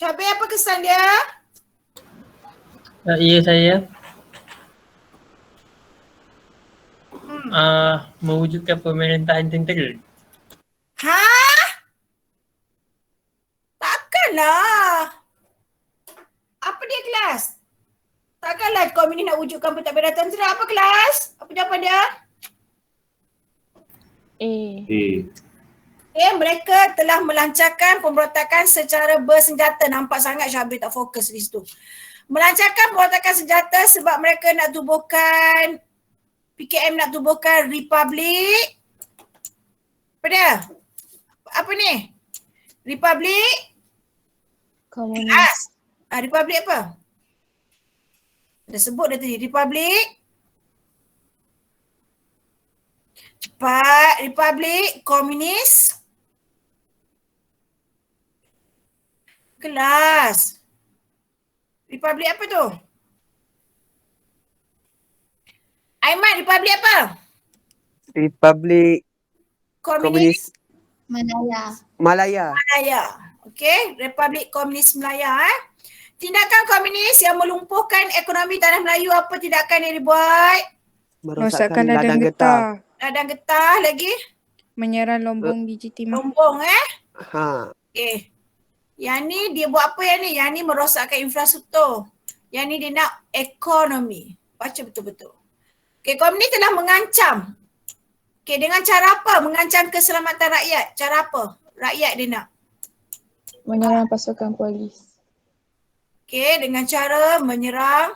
Syabir, apa kesan dia? Ya saya mewujudkan pemerintahan tentera. Ha? Takkanlah. Apa dia kelas? Takkanlah komunis nak wujudkan pentadbiran tentera. Apa kelas? Apa jawapan dia? A. Mereka telah melancarkan pemberontakan secara bersenjata. Nampak sangat Syabir tak fokus di situ. Melancarkan pemberontakan senjata sebab mereka nak tubuhkan PKM nak tubuhkan Republik. Apa dia? Apa ni? Republik Komunis. Republik apa? Dah sebut dah tadi. Republik. Cepat. Republik Komunis. Kelas. Republik apa tu? Aiman, Republik apa? Republik Komunis Komunis Malaya. Malaya. Okey, Republik Komunis Malaya. Tindakan komunis yang melumpuhkan ekonomi tanah Melayu, apa tindakan yang dibuat? Merosakkan ladang getah. Ladang getah lagi? Menyerang lombong biji timah. Lombong Ha. Okey. Yang ni dia buat apa yang ni? Yang ni merosakkan infrastruktur. Yang ni dia nak ekonomi. Baca betul-betul. Okey, komunis telah mengancam. Okey, dengan cara apa? Mengancam keselamatan rakyat. Cara apa? Rakyat dia nak. Menyerang pasukan polis. Okey, dengan cara menyerang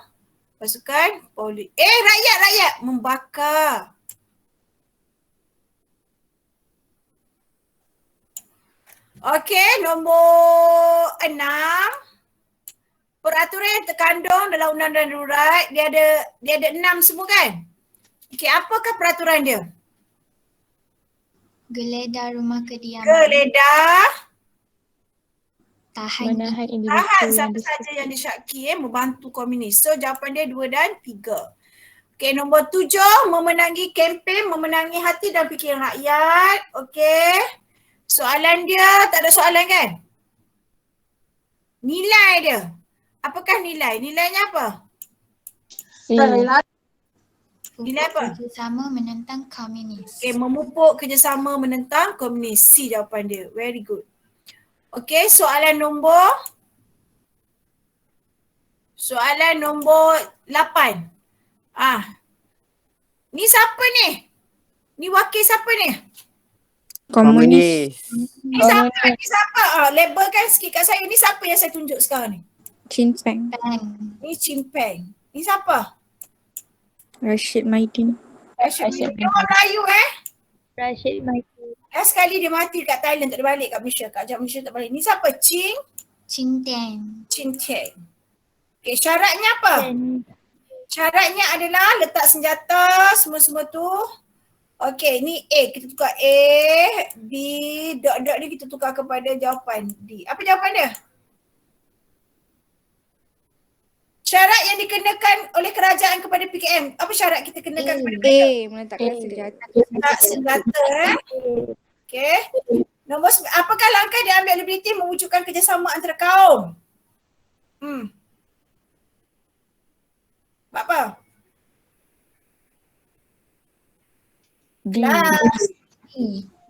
pasukan polis. Rakyat membakar. Okey, nombor 6. Peraturan yang terkandung dalam undang-undang darurat, dia ada 6 semua kan? Okey, apakah peraturan dia? Geledah rumah kediaman. Geledah Menahan individu tahan yang siapa saja yang disyaki membantu komunis. So jawapan dia 2 dan 3. Okey, nombor 7, memenangi kempen, memenangi hati dan fikiran rakyat. Okey. Soalan dia, tak ada soalan kan? Nilai dia. Apakah nilai? Nilainya apa? C. Nilai apa? Kerjasama menentang komunis. Okey, memupuk kerjasama menentang komunis. C jawapan dia. Very good. Okey, soalan nombor 8. Ni siapa ni? Ni wakil siapa ni? Komunis. Ni siapa? Labelkan sikit kat saya. Ni siapa yang saya tunjuk sekarang ni? Chin Peng. Ni Chimpeng. Ni siapa? Rashid Maidin. Rashid. Dia orang Melayu Rashid Maidin. Sekali dia mati kat Thailand, tak ada balik kat Malaysia. Kat Malaysia tak balik. Ni siapa? Chin Teng. Okay, syaratnya apa? Syaratnya adalah letak senjata, semua-semua tu. Okay, ni A. Kita tukar A, B, dot-dot ni kita tukar kepada jawapan D. Apa jawapan dia? Syarat yang dikenakan oleh kerajaan kepada PKM. Apa syarat kita kenakan kepada PKM? Meletakkan senjata. Letak senjata. Okay. Nombor apakah langkah diambil oleh British mewujudkan kerjasama antara kaum? Buat apa? D.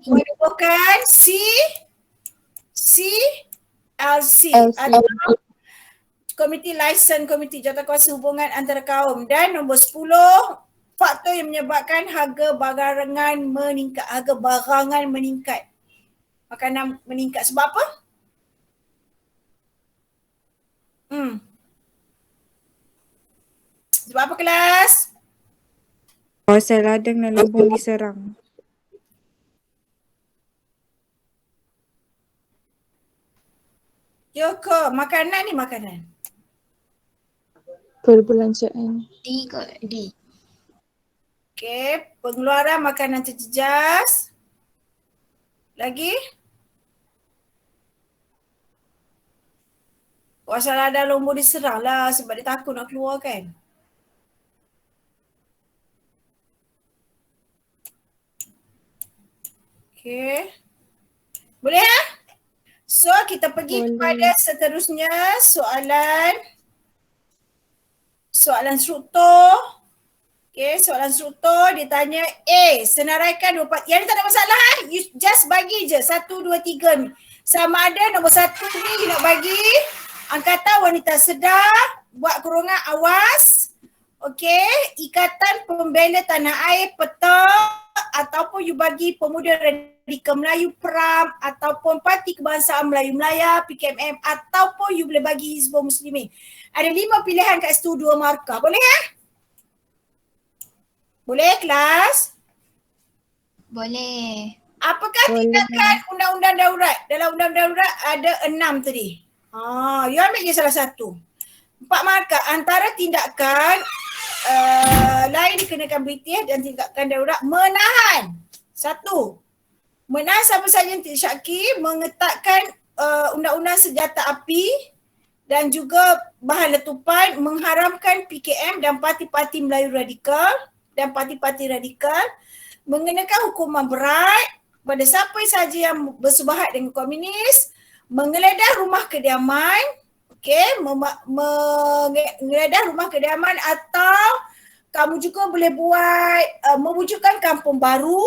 Menubuhkan LC. Komiti License Komiti Jawatankuasa Hubungan Antara Kaum. Dan nombor 10, faktor yang menyebabkan harga barangan meningkat. Makanan meningkat sebab apa? Sebab apa kelas? Kawasan ladang dan lombong diserang. Joko, makanan ni makanan. Perbelanjaan. D. Okey, pengeluaran makanan terjejas. Lagi? Kawasan ladang lombong diserang lah sebab dia takut nak keluar kan. Okey. Boleh So kita pergi Boleh. kepada seterusnya soalan struktur. Okay, soalan struktur dia tanya senaraikan yang ni tak ada masalah you just bagi je 1, 2, 3 ni. Sama ada nombor 1 ni you nak bagi Angkatan Wanita Sedar, buat kurungan awas. Okay, Ikatan Pembela Tanah Air Peta, ataupun you bagi Pemuda Radikal Melayu PRAM, ataupun Parti Kebangsaan Melayu Melaya PKMM, ataupun you boleh bagi Hizbul Muslimin. Ada 5 pilihan kat situ, 2 markah. Boleh Boleh kelas? Boleh. Apakah Boleh. tindakan undang-undang darurat? Dalam undang-undang darurat ada 6 tadi. You ambil je salah satu. 4 markah. Antara tindakan lain dikenakan British dan tindakan darurat menahan. 1. Menahan siapa sahaja yang tidak syaki, mengetatkan undang-undang senjata api dan juga bahan letupan, mengharamkan PKM dan parti-parti Melayu radikal dan parti-parti radikal, mengenakan hukuman berat pada siapa sahaja yang bersubahat dengan komunis, menggeledah rumah kediaman, menggeledah rumah kediaman, atau kamu juga boleh buat mewujudkan kampung baru.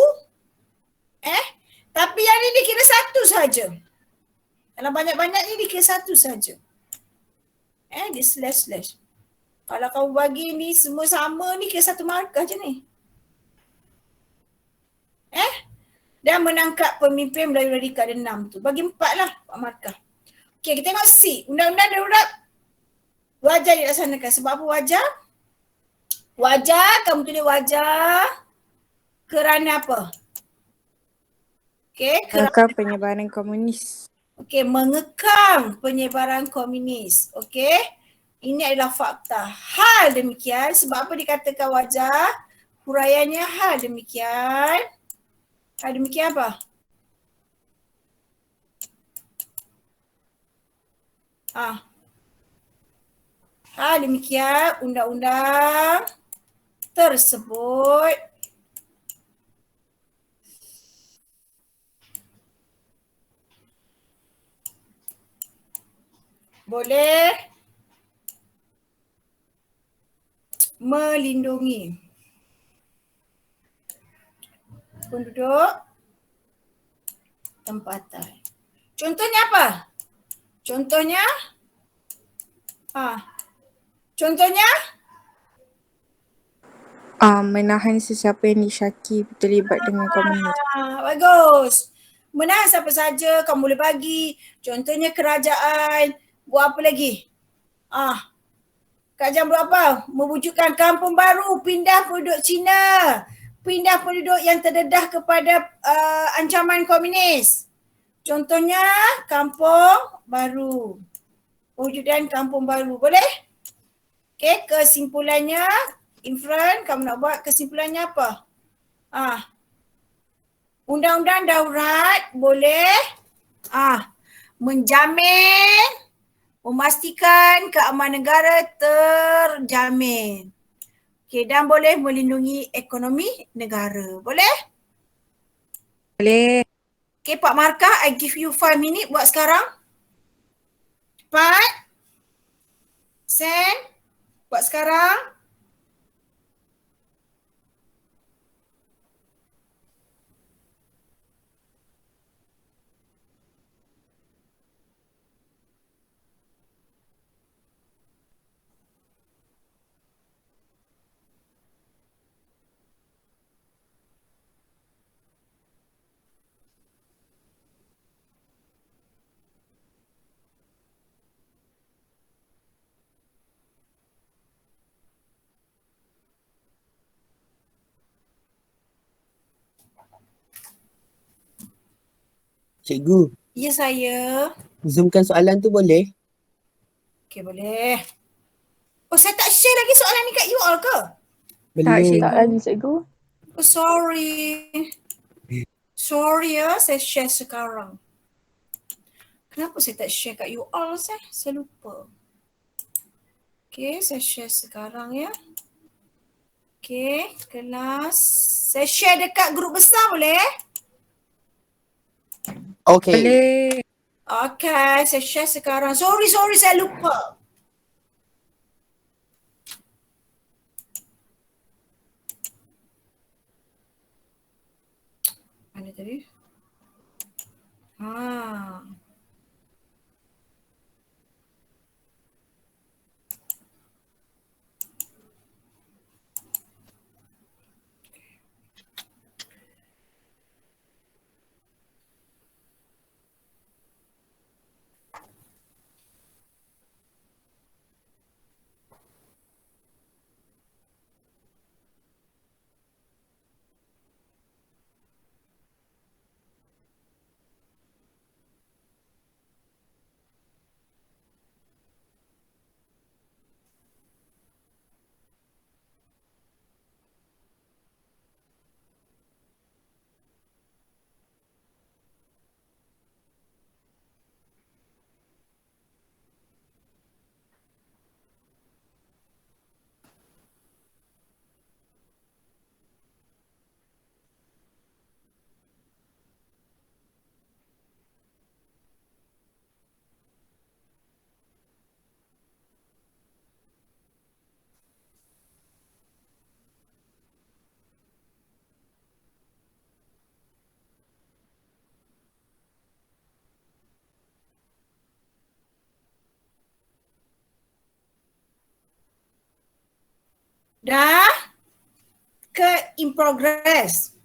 Tapi yang ni dikira satu saja. Dalam banyak-banyak ni dikira satu saja. Dia slash. Kalau kamu bagi ni semua sama ni kira satu markah je ni. Dan menangkap pemimpin Melayu Radikal ada 6 tu. Bagi 4 lah 4 markah. Okay, kita tengok C. Undang-undang darurat wajar dilaksanakan. Sebab apa wajar? Wajar, kamu tulis wajar kerana apa? Okay, Mengekang penyebaran komunis. Okay, mengekang penyebaran komunis. Okay. Ini adalah fakta. Hal demikian, sebab apa dikatakan wajar? Huraiannya hal demikian. Hal demikian apa? Hal demikian undang-undang tersebut boleh melindungi penduduk tempatan. Contohnya apa? Contohnya? Menahan sesiapa yang disyaki terlibat dengan komunis. Bagus. Menahan siapa saja kamu boleh bagi. Contohnya kerajaan. Buat apa lagi? Kerajaan buat apa? Mewujudkan kampung baru, pindah penduduk Cina. Pindah penduduk yang terdedah kepada ancaman komunis. Contohnya kampung baru. Wujudkan kampung baru. Boleh? Okay, kesimpulannya, Infran, kamu nak buat kesimpulannya apa? Undang-undang darurat boleh menjamin, memastikan keamanan negara terjamin. Okay, dan boleh melindungi ekonomi negara. Boleh? Boleh. Okay, 4 markah. I give you 5 minit buat sekarang. Cepat. Send. Buat sekarang. Cikgu, Ya saya. zoomkan soalan tu boleh? Okay, boleh. Oh, saya tak share lagi soalan ni kat you all ke? Tak, Belum. tak lagi cikgu. Oh, sorry. Sorry ya, saya share sekarang. Kenapa saya tak share kat you all saya? Saya lupa. Okay, saya share sekarang ya. Okay, kelas. Saya share dekat grup besar boleh? Okay. Boleh. Okay, saya share sekarang. Sorry, saya lupa. Mana tadi? Ha. Dah ke in progress?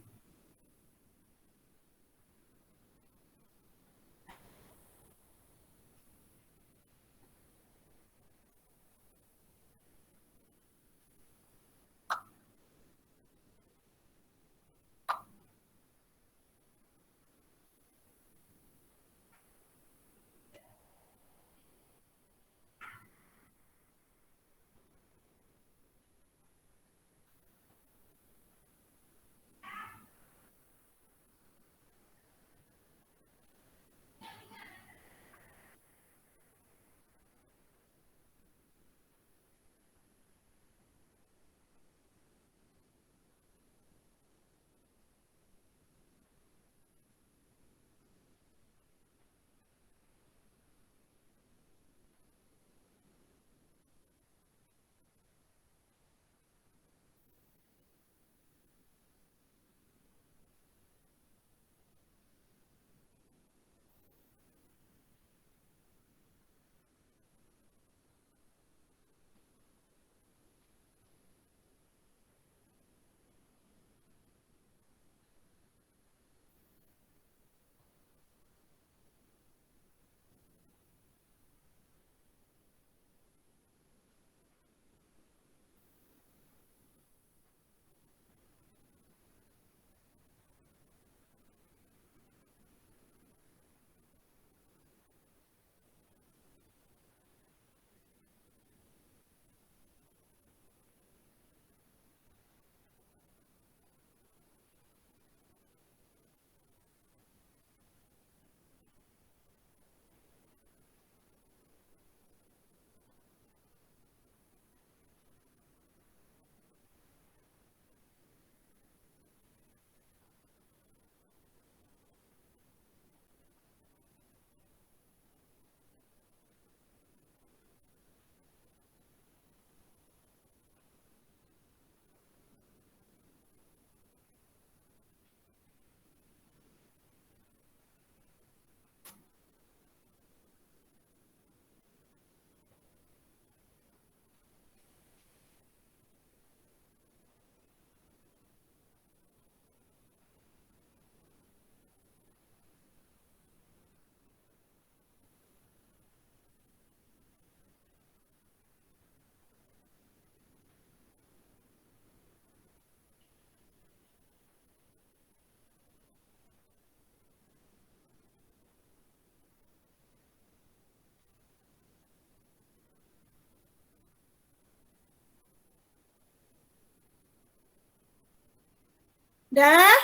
Dah?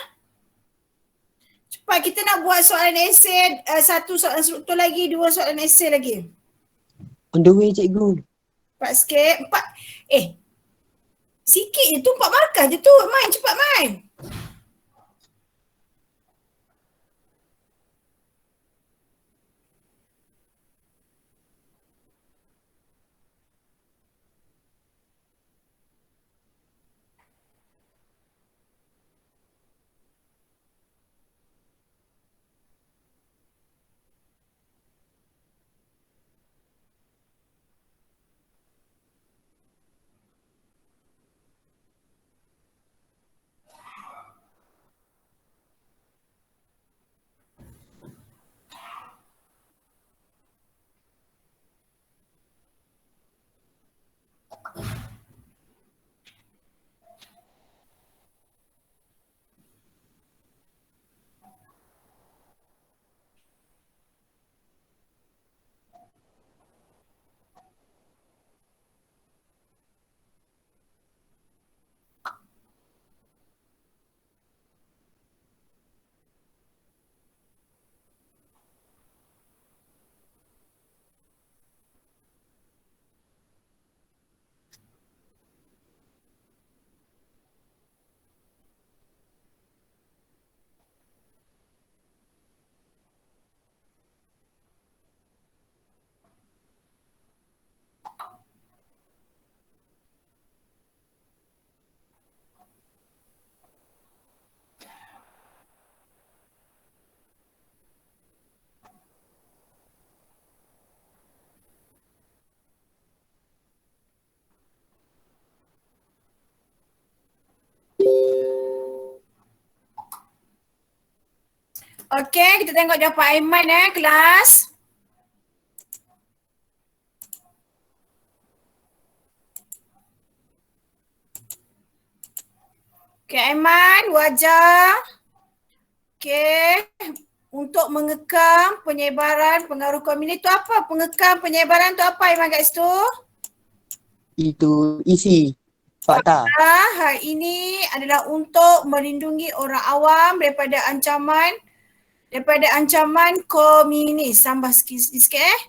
Cepat kita nak buat soalan esei, satu soalan struktur lagi, 2 soalan esei lagi. On the way, cikgu. Cepat sikit. 4. Sikit je tu, 4 markah je tu. Main, cepat main. Okey, kita tengok jawapan Aiman kelas. Okey Aiman, wajar. Okey, untuk mengekang penyebaran pengaruh komuniti tu apa? Pengekang penyebaran tu apa Aiman kat situ? Itu isi. Fakta. Hal ini adalah untuk melindungi orang awam daripada ancaman komunis. Tambah sikit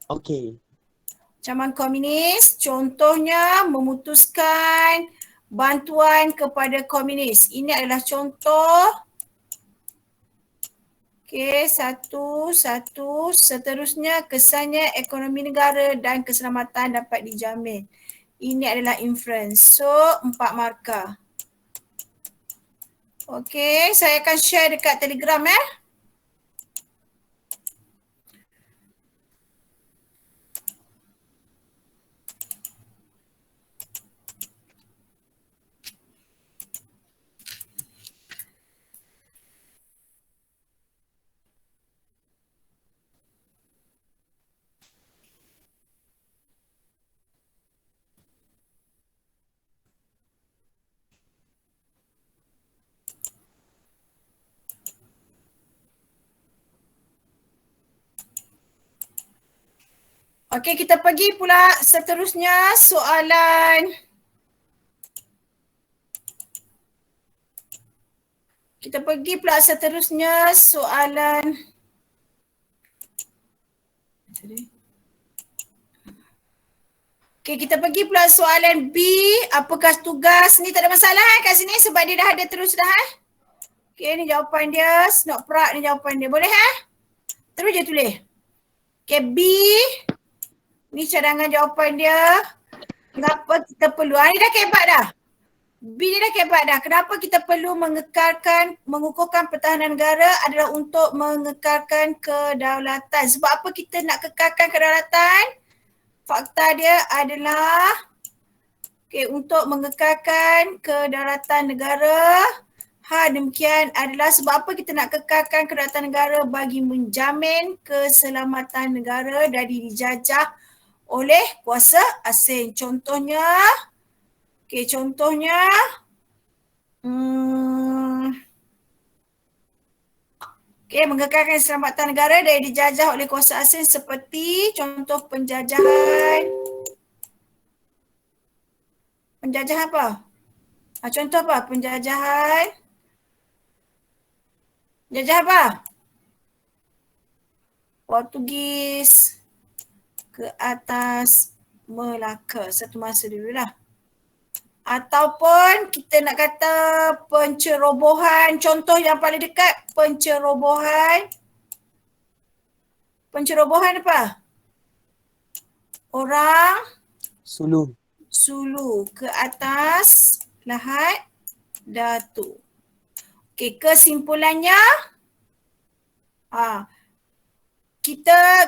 Okey. Ancaman komunis, contohnya memutuskan bantuan kepada komunis. Ini adalah contoh. Okey, satu. Seterusnya, kesannya ekonomi negara dan keselamatan dapat dijamin. Ini adalah inference. So, 4 markah. Okey, saya akan share dekat Telegram Okey, kita pergi pula seterusnya soalan. Kita pergi pula seterusnya soalan. Okey, kita pergi pula soalan B. Apakah tugas? Ni tak ada masalah kat sini sebab dia dah ada terus dah. Okey, ni jawapan dia. Snot prak ni jawapan dia. Boleh Terus je tulis. Okey, B. Ni cadangan jawapan dia. Kenapa kita perlu? Ni dah kebat dah. B ni dah kebat dah. Kenapa kita perlu mengukuhkan pertahanan negara adalah untuk mengekalkan kedaulatan. Sebab apa kita nak kekalkan kedaulatan? Fakta dia adalah untuk mengekalkan kedaulatan negara. Demikian adalah sebab apa kita nak kekalkan kedaulatan negara bagi menjamin keselamatan negara dari dijajah oleh kuasa asing. Contohnya, mengekalkan keselamatan negara dari dijajah oleh kuasa asing seperti contoh penjajahan. Penjajahan apa? Contoh apa? Penjajahan. Jajah apa? Portugis ke atas Melaka satu masa dulu lah. Ataupun kita nak kata pencerobohan, contoh yang paling dekat pencerobohan. Pencerobohan apa? Orang Sulu ke atas Lahad Datu. Okey, kesimpulannya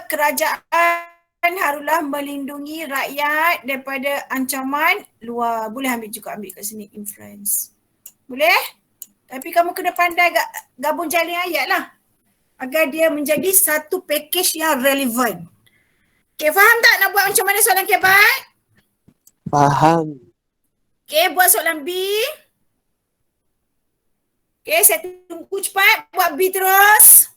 kerajaan haruslah melindungi rakyat daripada ancaman luar. Boleh ambil kat sini inference. Boleh? Tapi kamu kena pandai gabung jalin ayat lah. Agar dia menjadi satu package yang relevan. Okay, faham tak nak buat macam mana soalan kebat? Faham. Okay, buat soalan B. Okay, saya tunggu cepat buat B terus.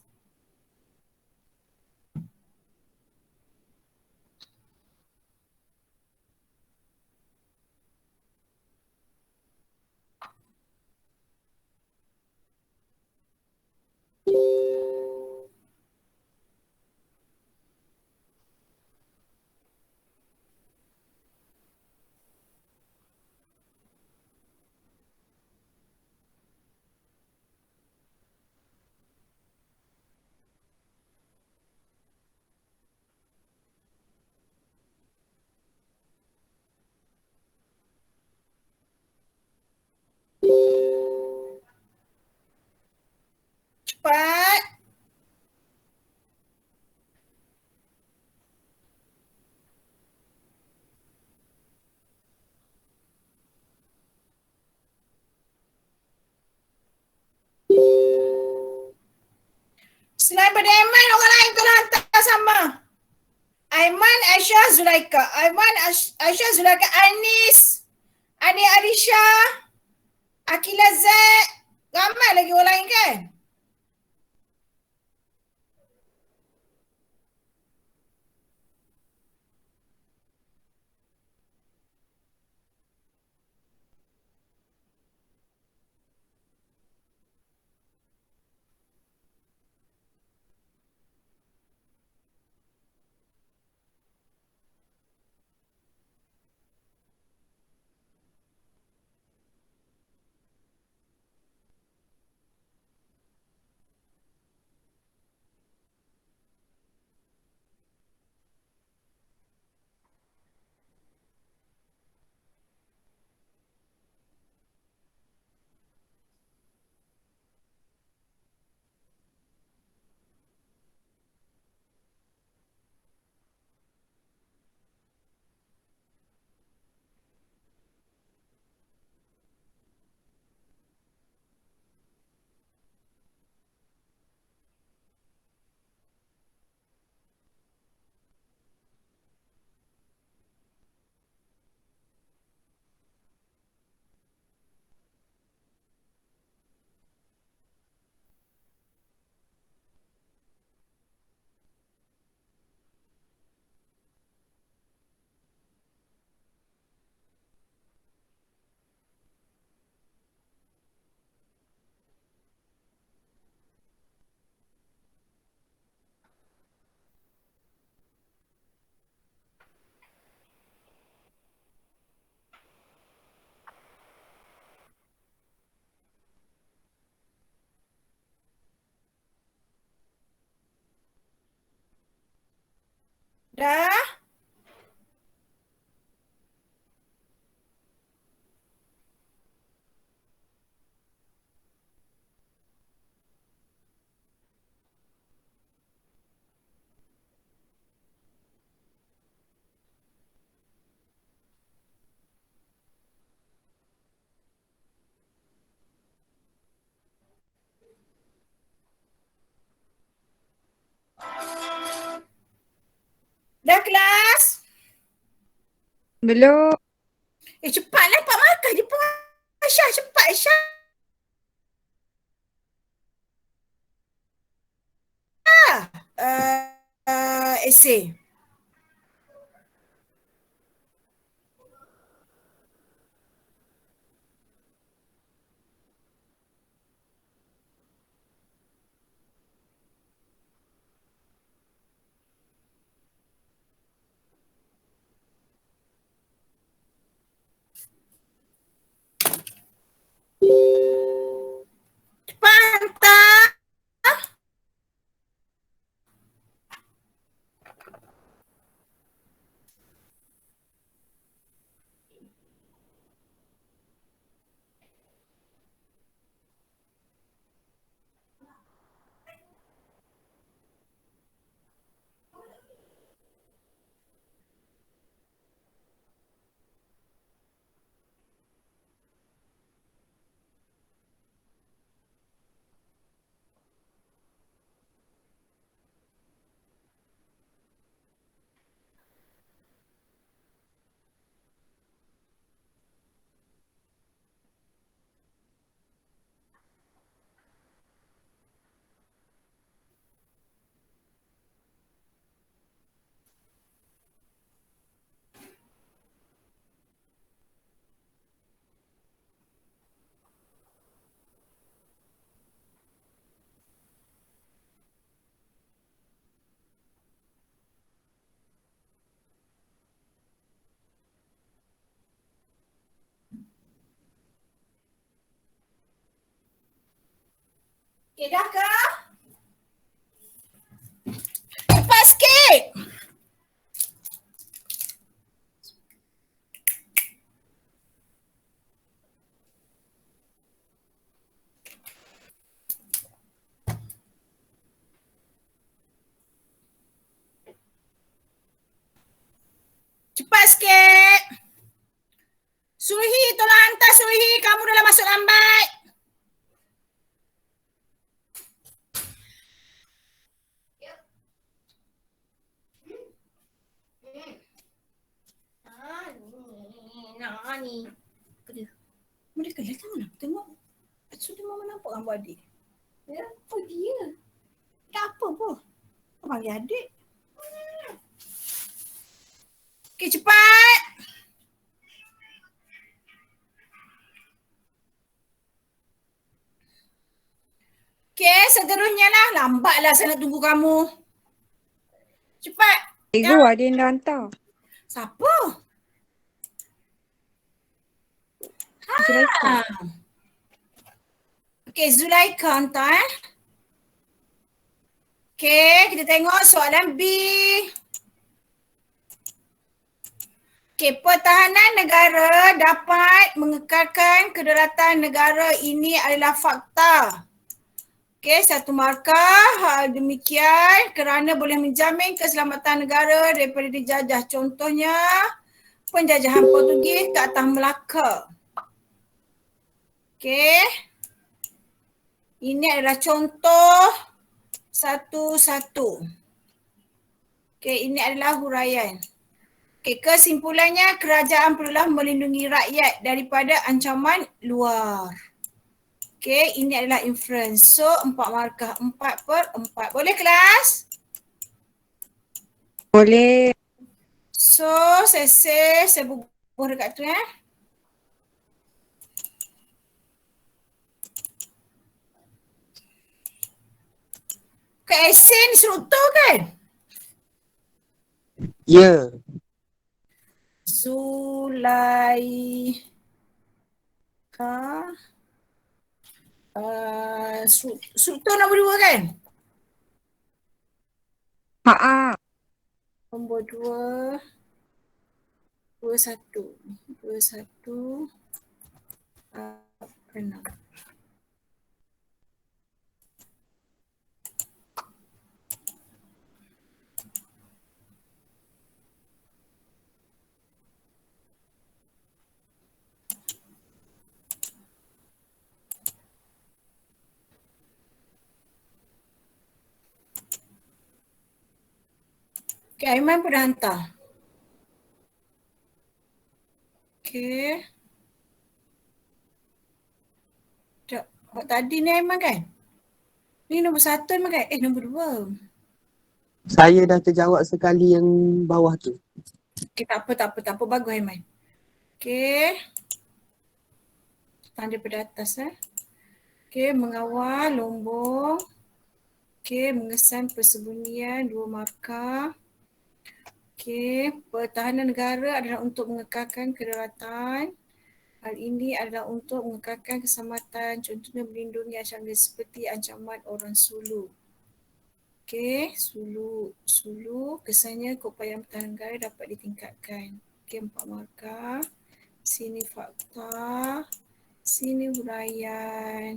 Selain pada Aiman, orang lain tolong hantar sama. Aiman, Aisyah, Zulaika. Aiman, Aisyah, Zulaika, Anis, Ani Arisha, Akila Zaid. Ramai lagi orang lain kan? Dah? Dah kelas? Belum. Cepatlah Pak makan je Pak. Aisyah, cepat Aisyah. Esei. Cepat hantar. Okay, dah ke? Cepat sikit. Cepat sikit. Sulhi, tolong hantar Sulhi. Kamu dah masuk lambat. ni. Apa dia? Mana kelihatan kan mana? Tengok. Sudah mama nampak gambar adik. Ya, apa dia? Tak apa pun. Kau panggil adik. Okey, cepat. Okey, seterusnya lah. Lambatlah saya nak tunggu kamu. Cepat. Cikgu ada yang dah hantar. Siapa? Zulaikha. Okey, Zulaikha hantar Okey, kita tengok soalan B. Okey, pertahanan negara dapat mengekalkan kedaulatan negara. Ini adalah fakta. Okey, 1 markah. Hal demikian kerana boleh menjamin keselamatan negara daripada dijajah. Contohnya, penjajahan Portugis ke atas Melaka. Okey. Ini adalah contoh satu-satu. Okey, ini adalah huraian. Okey, kesimpulannya kerajaan perlulah melindungi rakyat daripada ancaman luar. Okey, ini adalah inference. So, 4 markah, 4/4. Boleh kelas? Boleh. So, saya bubuh dekat tu Kak Esen struktur kan? Ya. Zulaikha. Struktur nombor 2 kan? Haa. Nombor 2. 21. 21. 6. Okay, Aiman pun dah hantar. Okay. Sekejap. Tadi ni Aiman kan? Ni nombor 1 Aiman kan? Nombor 2. Saya dah terjawab sekali yang bawah tu. Okay, tak apa. Bagus Aiman. Okay. Tanda pada atas Okay, mengawal, lombong. Okay, mengesan persembunyian 2 markah. Okay, pertahanan negara adalah untuk mengekalkan kedaulatan. Hal ini adalah untuk mengekalkan keselamatan, contohnya melindungi ancaman seperti ancaman orang Sulu. Okay, Sulu kesannya keupayaan pertahanan negara dapat ditingkatkan. Okay, 4 markah. Sini fakta, sini huraian,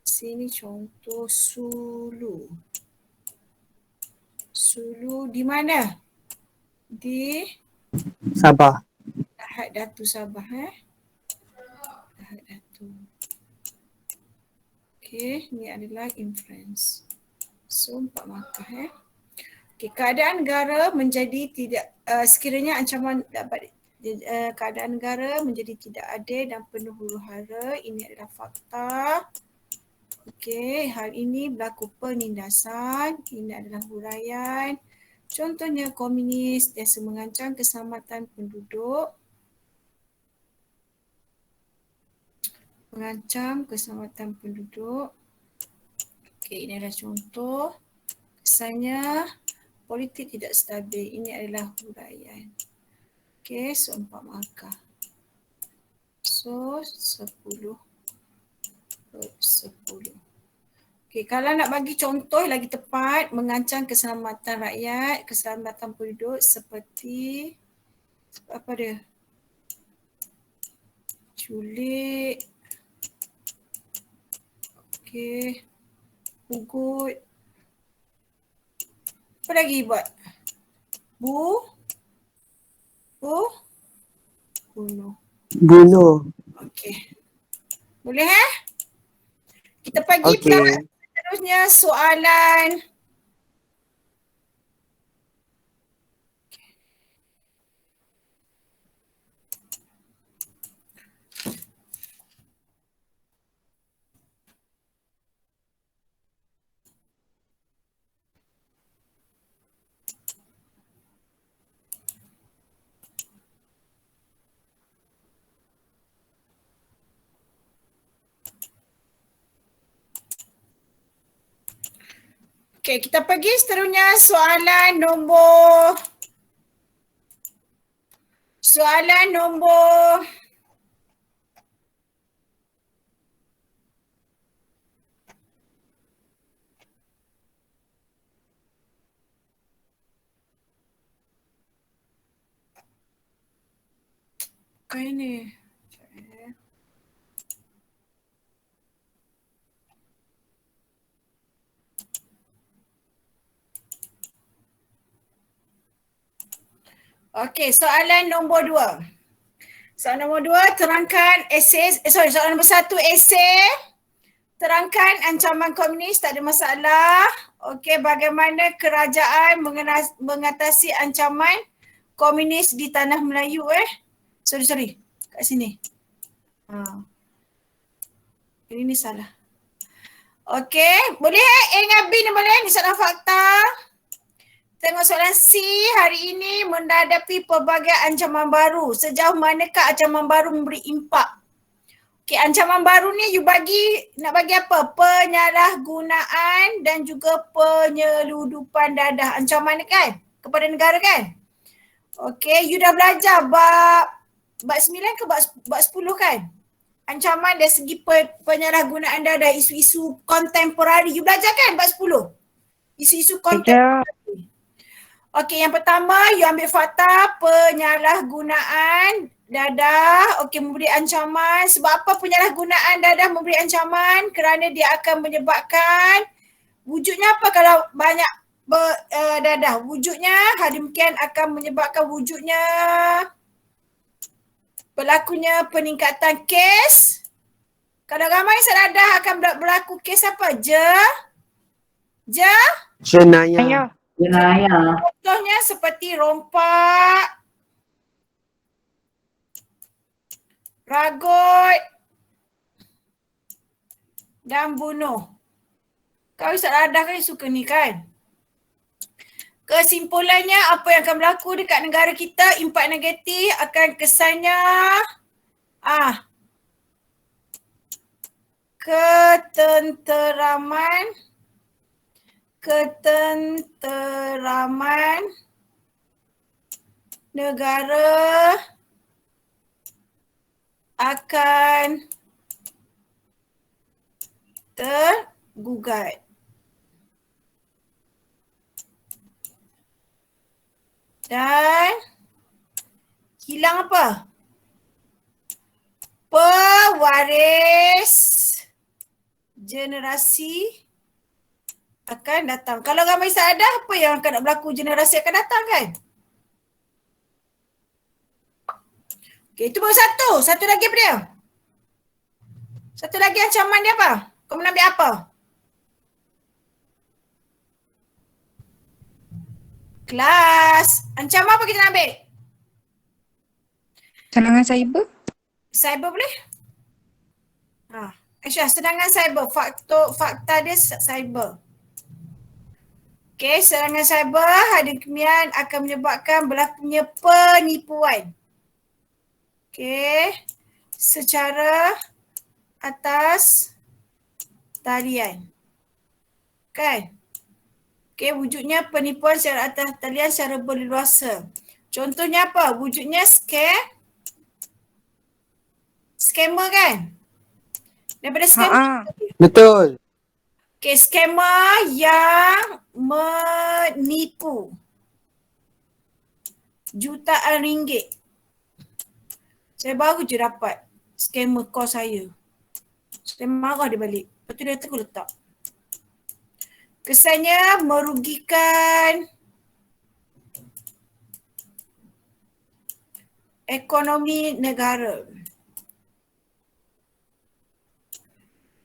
sini contoh Sulu. Sulu di mana? Di Sabah. Ahad Datu Sabah Ahad Datu. Okay, ni adalah inference. So 4 markah Okay, keadaan negara menjadi tidak sekiranya ancaman dapat keadaan negara menjadi tidak adil dan penuh huru-hara. Ini adalah fakta. Okay, hal ini berlaku penindasan. Ini adalah huraian. Contohnya komunis biasa mengancam keselamatan penduduk. Mengancam keselamatan penduduk. Okey, ini adalah contoh. Kesannya politik tidak stabil. Ini adalah huraian. Okey, so 4 markah. So 10/10. Okey, kalau nak bagi contoh lagi tepat, mengancam keselamatan rakyat, keselamatan penduduk seperti apa dia? Culik. Okey. Ugut. Apa lagi buat? Bunuh. Okey. Boleh Kita pergi pula Okey. seterusnya soalan Okey, kita pergi seterusnya soalan nombor bukan ini. Okey, soalan nombor 2. Soalan nombor 2, terangkan soalan nombor 1 esei. Terangkan ancaman komunis, tak ada masalah. Okey, bagaimana kerajaan mengatasi ancaman komunis di tanah Melayu Sorry. Kat sini. Ini salah. Okey, boleh A dengan B ni boleh? Ni soalan fakta. Tengok soalan C, hari ini menghadapi pelbagai ancaman baru. Sejauh manakah ancaman baru memberi impak? Okey, ancaman baru ni nak bagi apa? Penyalahgunaan dan juga penyeludupan dadah. Ancaman ni kan? Kepada negara kan? Okey, you dah belajar bab 9 ke bab 10 kan? Ancaman dari segi penyalahgunaan dadah, isu-isu kontemporari. You belajar kan bab 10? Isu-isu kontemporari. Okey, yang pertama you ambil fakta penyalahgunaan dadah. Okey, memberi ancaman. Sebab apa penyalahgunaan dadah memberi ancaman? Kerana dia akan menyebabkan, wujudnya apa kalau banyak dadah? Wujudnya demikian akan menyebabkan wujudnya berlakunya peningkatan kes. Kalau ramai dadah akan berlaku kes apa? Jenayah. Contohnya seperti rompak, ragut dan bunuh. Kau Ustaz Adah kan suka ni kan? Kesimpulannya apa yang akan berlaku dekat negara kita, impak negatif akan kesannya ketenteraman negara akan tergugat. Dan hilang apa? Pewaris generasi akan datang. Kalau ramai sadar, apa yang akan berlaku generasi akan datang kan? Okey, itu baru satu. Satu lagi apa dia? Satu lagi ancaman dia apa? Kau nak ambil apa? Kelas. Ancaman apa kita nak ambil? Serangan cyber? Cyber boleh? Aisyah, serangan cyber. Fakta dia cyber. Okey, serangan cyber demikian akan menyebabkan berlakunya penipuan. Okey, secara atas talian. Kan? Okey, wujudnya penipuan secara atas talian secara berleluasa. Contohnya apa? Wujudnya scammer kan? Daripada scammer. Betul. Okey, scammer yang menipu jutaan ringgit. Saya baru je dapat scammer call saya. Saya marah dia balik. Lepas tu dia terus letak. Kesannya merugikan ekonomi negara.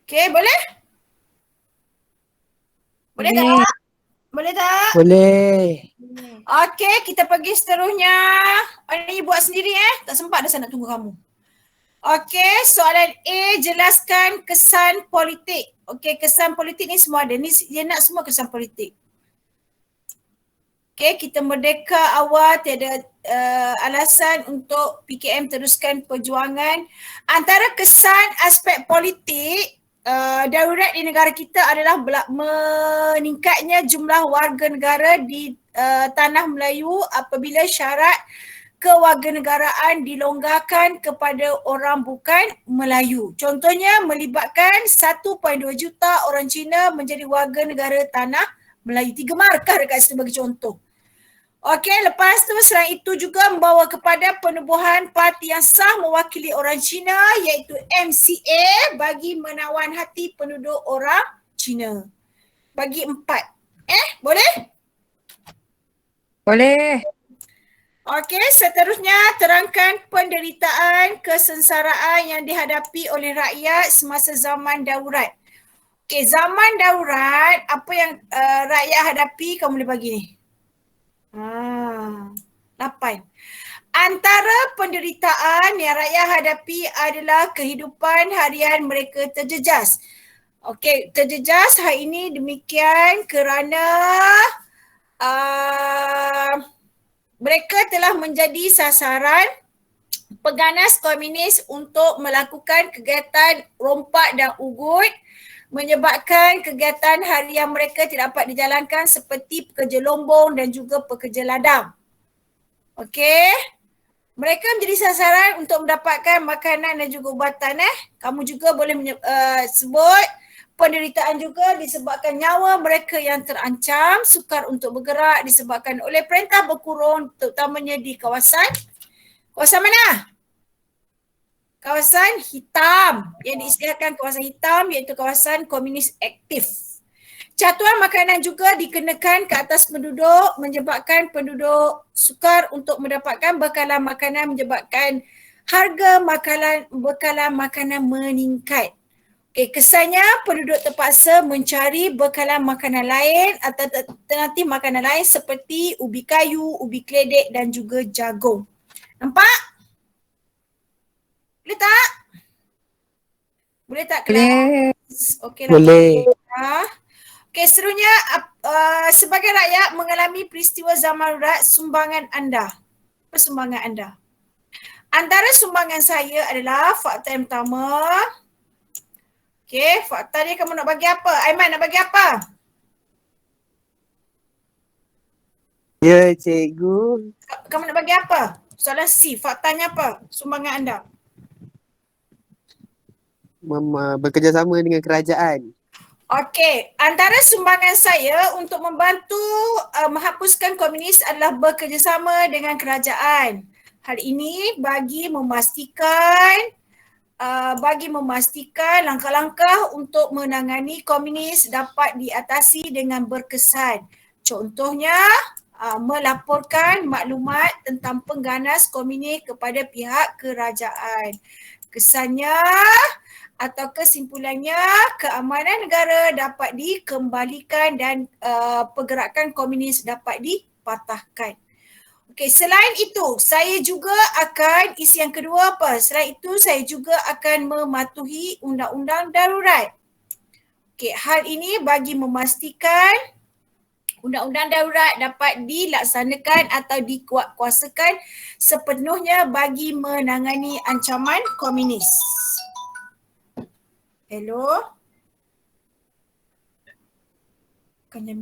Okey, boleh? Boleh tak? Boleh tak? Boleh. Okey, kita pergi seterusnya. Ni buat sendiri tak sempat dah saya nak tunggu kamu. Okey, soalan A, jelaskan kesan politik. Okey, kesan politik ni semua ada. Ni dia nak semua kesan politik. Okey, kita merdeka awal, tiada alasan untuk PKM teruskan perjuangan. Antara kesan aspek politik, darurat di negara kita adalah meningkatnya jumlah warga negara di tanah Melayu apabila syarat kewarganegaraan dilonggarkan kepada orang bukan Melayu. Contohnya melibatkan 1.2 juta orang Cina menjadi warga negara tanah Melayu. 3 markah dekat situ bagi contoh. Okey, lepas tu selain itu juga membawa kepada penubuhan parti yang sah mewakili orang Cina iaitu MCA bagi menawan hati penduduk orang Cina. Bagi 4. Boleh? Boleh. Okey, seterusnya terangkan penderitaan kesensaraan yang dihadapi oleh rakyat semasa zaman darurat. Okey, zaman darurat apa yang rakyat hadapi kamu boleh bagi ni. 8. Antara penderitaan yang rakyat hadapi adalah kehidupan harian mereka terjejas. Okey, terjejas hari ini demikian kerana mereka telah menjadi sasaran peganas komunis untuk melakukan kegiatan rompak dan ugut menyebabkan kegiatan harian mereka tidak dapat dijalankan seperti pekerja lombong dan juga pekerja ladang. Okey. Mereka menjadi sasaran untuk mendapatkan makanan dan juga ubatan. Kamu juga boleh sebut penderitaan juga disebabkan nyawa mereka yang terancam, sukar untuk bergerak disebabkan oleh perintah berkurung terutamanya di kawasan mana? Kawasan hitam yang diistilahkan kawasan hitam iaitu kawasan komunis aktif. Catuan makanan juga dikenakan ke atas penduduk menyebabkan penduduk sukar untuk mendapatkan bekalan makanan menyebabkan harga bekalan makanan meningkat. Okay, kesannya penduduk terpaksa mencari bekalan makanan lain atau alternatif makanan lain seperti ubi kayu, ubi keledek dan juga jagung. Nampak? Boleh tak? Boleh tak kelas? Boleh. Okey, Boleh. Okey, seterusnya sebagai rakyat mengalami peristiwa zaman darurat, sumbangan anda. Apa sumbangan anda? Antara sumbangan saya adalah fakta yang pertama. Okey, fakta ni kamu nak bagi apa? Aiman nak bagi apa? Ya, cikgu. Kamu nak bagi apa? Soalan C, faktanya apa? Sumbangan anda. Bekerjasama dengan kerajaan. Okey, antara sumbangan saya untuk membantu menghapuskan komunis adalah bekerjasama dengan kerajaan. Hal ini bagi memastikan langkah-langkah untuk menangani komunis dapat diatasi dengan berkesan. Contohnya, melaporkan maklumat tentang pengganas komunis kepada pihak kerajaan. Kesannya atau kesimpulannya, keamanan negara dapat dikembalikan dan pergerakan komunis dapat dipatahkan. Okey, selain itu, saya juga akan, isi yang kedua apa? Selain itu, saya juga akan mematuhi undang-undang darurat. Okey, hal ini bagi memastikan undang-undang darurat dapat dilaksanakan atau dikuatkuasakan sepenuhnya bagi menangani ancaman komunis. Hello? Bukannya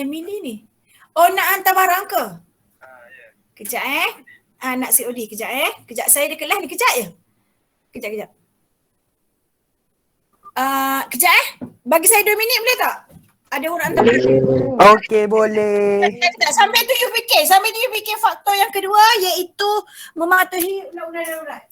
Mili ni. Oh, nak hantar barang ke? Kejap nak COD kejap Kejap saya di kelas ni, kejap je. Kejap. Kejap Bagi saya 2 minit boleh tak? Ada orang hantar barang. Okey, boleh. Kejap. Sampai tu you fikir faktor yang kedua iaitu mematuhi undang-undang darurat.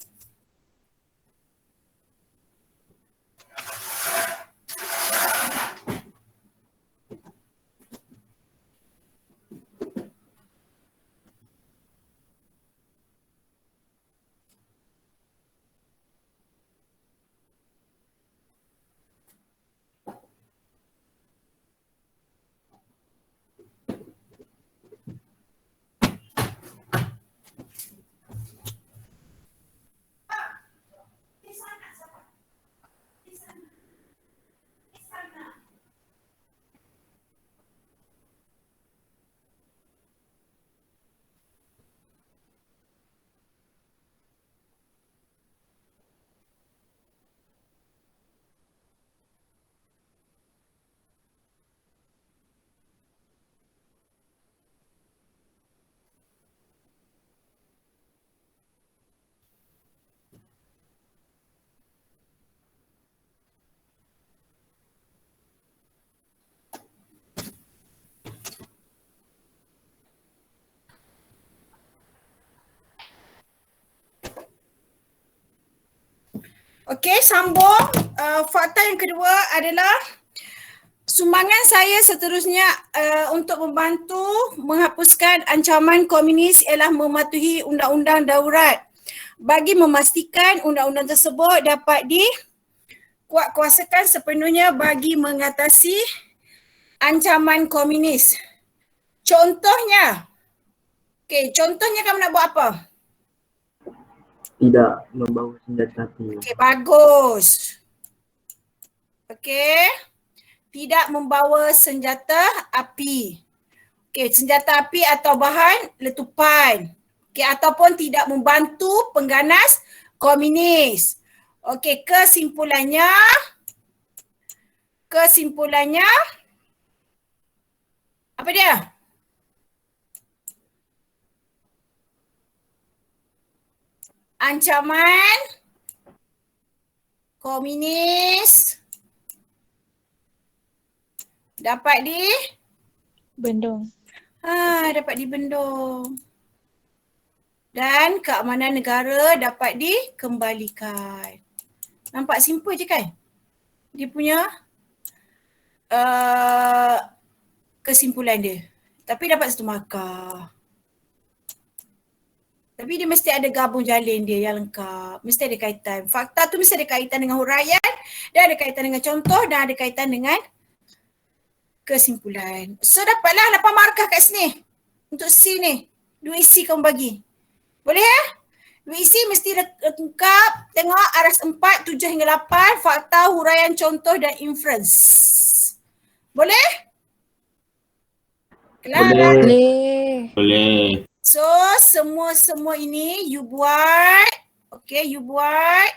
Okey, sambung. Fakta yang kedua adalah sumbangan saya seterusnya untuk membantu menghapuskan ancaman komunis ialah mematuhi undang-undang darurat bagi memastikan undang-undang tersebut dapat dikuatkuasakan sepenuhnya bagi mengatasi ancaman komunis. Contohnya, contohnya kamu nak buat apa? Tidak membawa senjata api. Bagus. Tidak membawa senjata api. Senjata api atau bahan letupan. Ataupun tidak membantu pengganas komunis. Kesimpulannya apa dia? Ancaman komunis dapat Bendung. dapat dibendung. Dan keamanan negara dapat dikembalikan. Nampak simple je kan? Dia punya kesimpulan dia. Tapi dapat satu markah. Tapi dia mesti ada gabung jalin dia yang lengkap. Mesti ada kaitan. Fakta tu mesti ada kaitan dengan huraian, dan ada kaitan dengan contoh, dan ada kaitan dengan kesimpulan. So dapatlah 8 markah kat sini. Untuk C ni. 2 isi kamu bagi. Boleh ya? 2 isi mesti lengkap. Tengok aras 4, 7 hingga 8. Fakta, huraian, contoh dan inference. Boleh? Kelas? Boleh. Boleh. So semua ini you buat. You buat.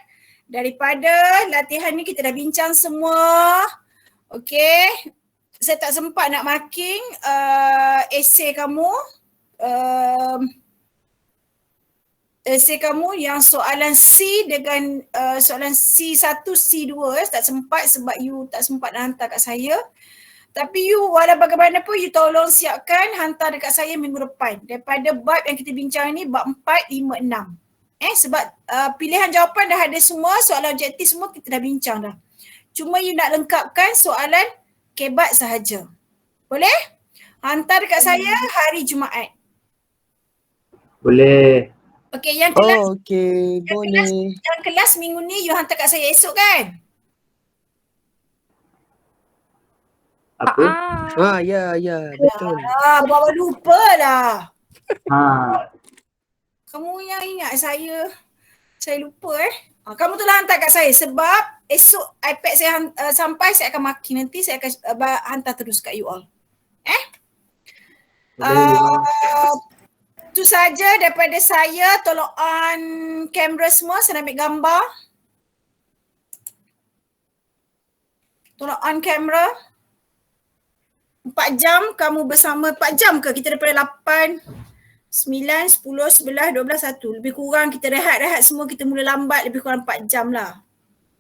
Daripada latihan ni kita dah bincang semua. Saya tak sempat nak marking esei kamu. Esei kamu yang soalan C dengan soalan C1, C2 tak sempat sebab you tak sempat nak hantar kat saya. Tapi you walau bagaimanapun you tolong siapkan hantar dekat saya minggu depan. Daripada bab yang kita bincang ni bab 4, 5, 6. Sebab pilihan jawapan dah ada semua, soalan objektif semua kita dah bincang dah. Cuma you nak lengkapkan soalan kebat sahaja. Boleh? Hantar dekat saya hari Jumaat. Boleh. Yang kelas Boleh. yang kelas minggu ni you hantar kat saya esok kan? Apa? Ya, betul. Bawa lupa lah. Kamu yang ingat saya lupa Kamu tu lah hantar kat saya sebab esok iPad saya sampai saya akan marking nanti saya akan hantar terus kat you all. Itu saja daripada saya. Tolong on kamera semua, saya nak ambil gambar. Tolong on kamera. 4 jam kamu bersama, 4 jam ke? Kita daripada 8, 9, 10, 11, 12, 1. Lebih kurang kita rehat semua, kita mula lambat lebih kurang 4 jam lah.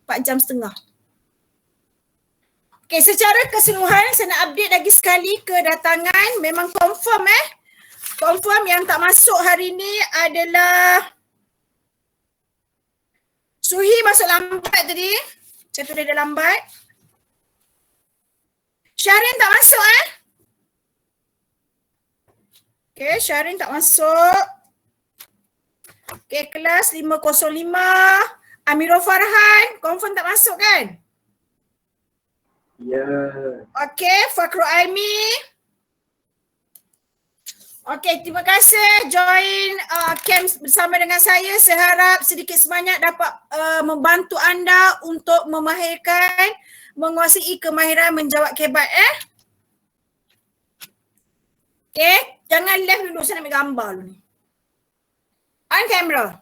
4 jam setengah. Secara keseluruhan saya nak update lagi sekali kedatangan. Memang confirm Confirm yang tak masuk hari ni adalah Suhi masuk lambat tadi. Saya tulis dia lambat. Syahrin tak masuk Syahrin tak masuk. Kelas 505. Amirul Farhan, confirm tak masuk kan? Ya. Fakhrul Aimi. Terima kasih join camp bersama dengan saya. Saya harap sedikit sebanyak dapat membantu anda untuk memahirkan, menguasai kemahiran menjawab kebat jangan left dulu, saya nak ambil gambar dulu ni. On camera.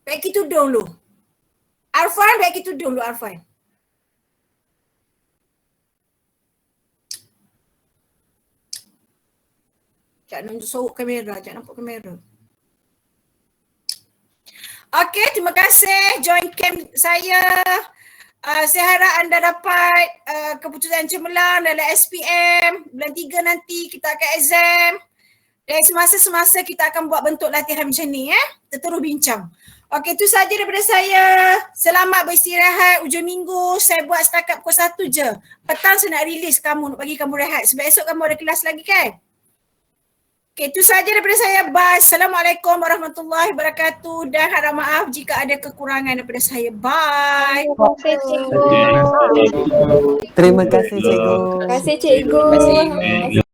Pakai tudung dulu. Arfan, pakai tudung dulu Arfan. Tak nak sorok kamera, tak nampak kamera. Terima kasih join camp saya. Saya harap anda dapat keputusan cemerlang dalam SPM. Bulan 3 nanti kita akan exam. Dan semasa-semasa kita akan buat bentuk latihan macam ni kita terus bincang. Okey, itu saja daripada saya. Selamat beristirahat hujung minggu. Saya buat setakat pukul 1 je. Petang saya nak release kamu, nak bagi kamu rehat. Sebab esok kamu ada kelas lagi kan? Okey, itu saja daripada saya. Bye. Assalamualaikum warahmatullahi wabarakatuh. Dan harap maaf jika ada kekurangan daripada saya. Bye. Terima kasih cikgu. Terima kasih cikgu.